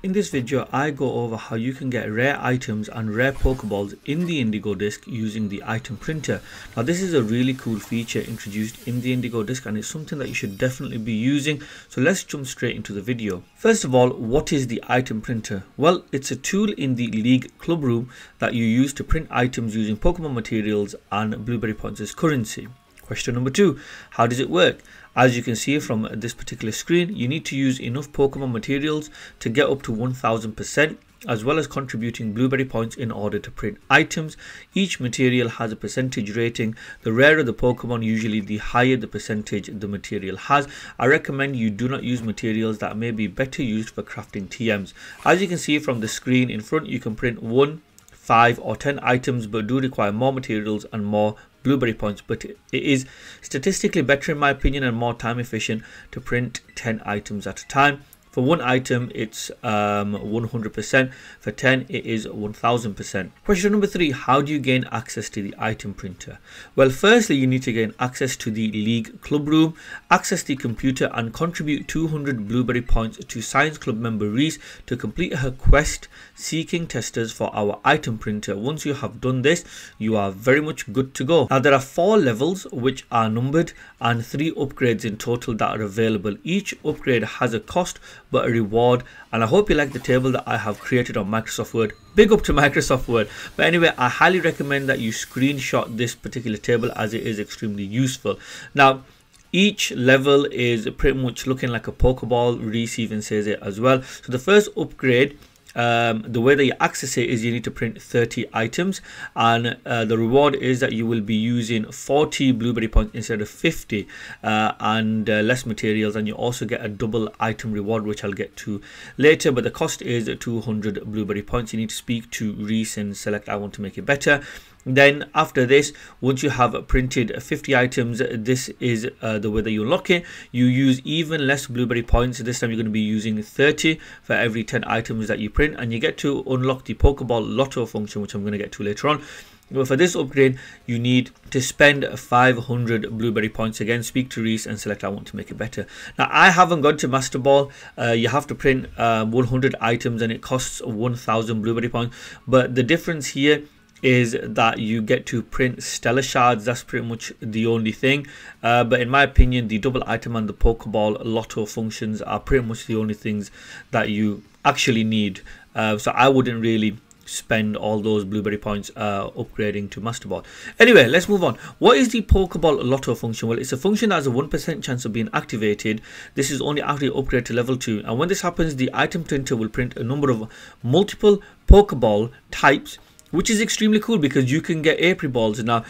In this video, I go over how you can get rare items and rare Pokeballs in the Indigo Disk using the item printer. Now this is a really cool feature introduced in the Indigo Disk and it's something that you should definitely be using. So let's jump straight into the video. First of all, what is the item printer? Well, it's a tool in the League Club Room that you use to print items using Pokemon materials and Blueberry points as currency. Question number 2, how does it work? As you can see from this particular screen, you need to use enough Pokemon materials to get up to 1000%, as well as contributing Blueberry points in order to print items. Each material has a percentage rating. The rarer the Pokemon, usually the higher the percentage the material has. I recommend you do not use materials that may be better used for crafting TMs. As you can see from the screen in front, you can print 1, 5 or 10 items, but do require more materials and more Blueberry points, but it is statistically better in my opinion and more time efficient to print 10 items at a time. For one item it's 100%, for 10 it is 1000%. Question number 3, how do you gain access to the item printer? Well, firstly you need to gain access to the League Club Room, access the computer and contribute 200 Blueberry points to Science Club member Reese to complete her quest seeking testers for our item printer. Once you have done this, you are very much good to go. Now there are 4 levels which are numbered and 3 upgrades in total that are available. Each upgrade has a cost but a reward, and I hope you like the table that I have created on Microsoft Word. Big up to Microsoft Word. But anyway, I highly recommend that you screenshot this particular table as it is extremely useful. Now each level is pretty much looking like a Pokeball. Reese even says it as well. So the first upgrade, the way that you access it is you need to print 30 items, and the reward is that you will be using 40 Blueberry points instead of 50 and less materials, and you also get a double item reward which I'll get to later, but the cost is 200 Blueberry points. You need to speak to Reese and select I want to make it better. Then after this, once you have printed 50 items, this is the way that you unlock it. You use even less Blueberry points. This time you're going to be using 30 for every 10 items that you print, and you get to unlock the Pokeball Lotto function, which I'm going to get to later on. But for this upgrade, you need to spend 500 Blueberry points. Again, speak to Reese and select I want to make it better. Now I haven't gone to Master Ball. You have to print 100 items and it costs 1000 Blueberry points, but the difference here is that you get to print stellar shards. That's pretty much the only thing, but in my opinion the double item and the Pokeball Lotto functions are pretty much the only things that you actually need, so I wouldn't really spend all those Blueberry points upgrading to Master Ball. Anyway, let's move on. What is the Pokeball Lotto function? Well, it's a function that has a 1% chance of being activated. This is only after you upgrade to level 2, and when this happens the item printer will print a number of multiple Pokeball types, which is extremely cool because you can get Apriballs. Now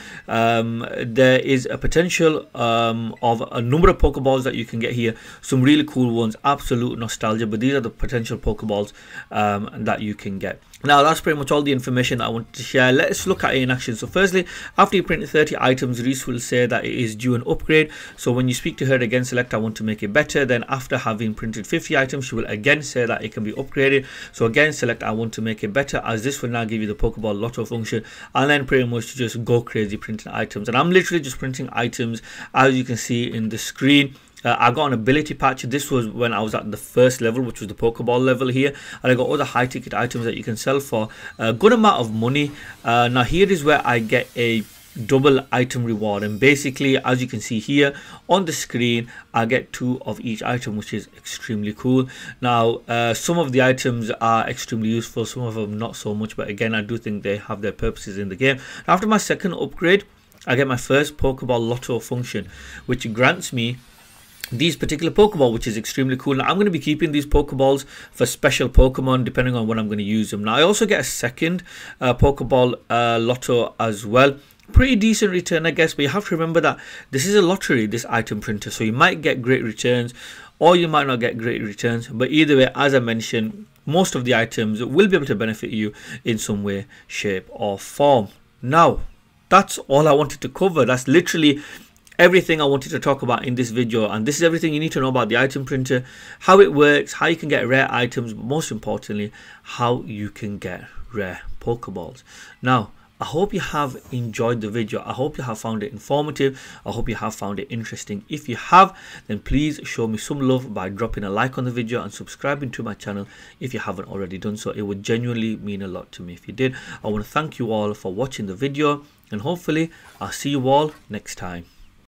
there is a potential of a number of Pokeballs that you can get here, some really cool ones, absolute nostalgia, but these are the potential Pokeballs that you can get. Now that's pretty much all the information I wanted to share. Let's look at it in action. So firstly, after you print 30 items, Reese will say that it is due an upgrade. So when you speak to her again, select I want to make it better. Then after having printed 50 items, she will again say that it can be upgraded. So again, select I want to make it better, as this will now give you the Pokeball Lotto function, and then pretty much just go crazy printing items. And I'm literally just printing items as you can see in the screen. I got an ability patch. This was when I was at the first level, which was the Pokeball level here, and I got other high ticket items that you can sell for a good amount of money. Now here is where I get a double item reward, and basically as you can see here on the screen, I get 2 of each item, which is extremely cool. Now some of the items are extremely useful, some of them not so much, but again I do think they have their purposes in the game. After my second upgrade, I get my first Pokeball Lotto function, which grants me these particular Pokeball, which is extremely cool. Now I'm going to be keeping these Pokeballs for special Pokemon depending on when I'm going to use them. Now I also get a second Pokeball Lotto as well. Pretty decent return I guess, but you have to remember that this is a lottery, this item printer, so you might get great returns or you might not get great returns, but either way, as I mentioned, most of the items will be able to benefit you in some way, shape or form. Now that's all I wanted to cover. That's literally everything I wanted to talk about in this video, and this is everything you need to know about the item printer, how it works, how you can get rare items, but most importantly how you can get rare Pokeballs. Now I hope you have enjoyed the video. I hope you have found it informative. I hope you have found it interesting. If you have, then please show me some love by dropping a like on the video and subscribing to my channel if you haven't already done so. It would genuinely mean a lot to me if you did. I want to thank you all for watching the video, and hopefully I'll see you all next time.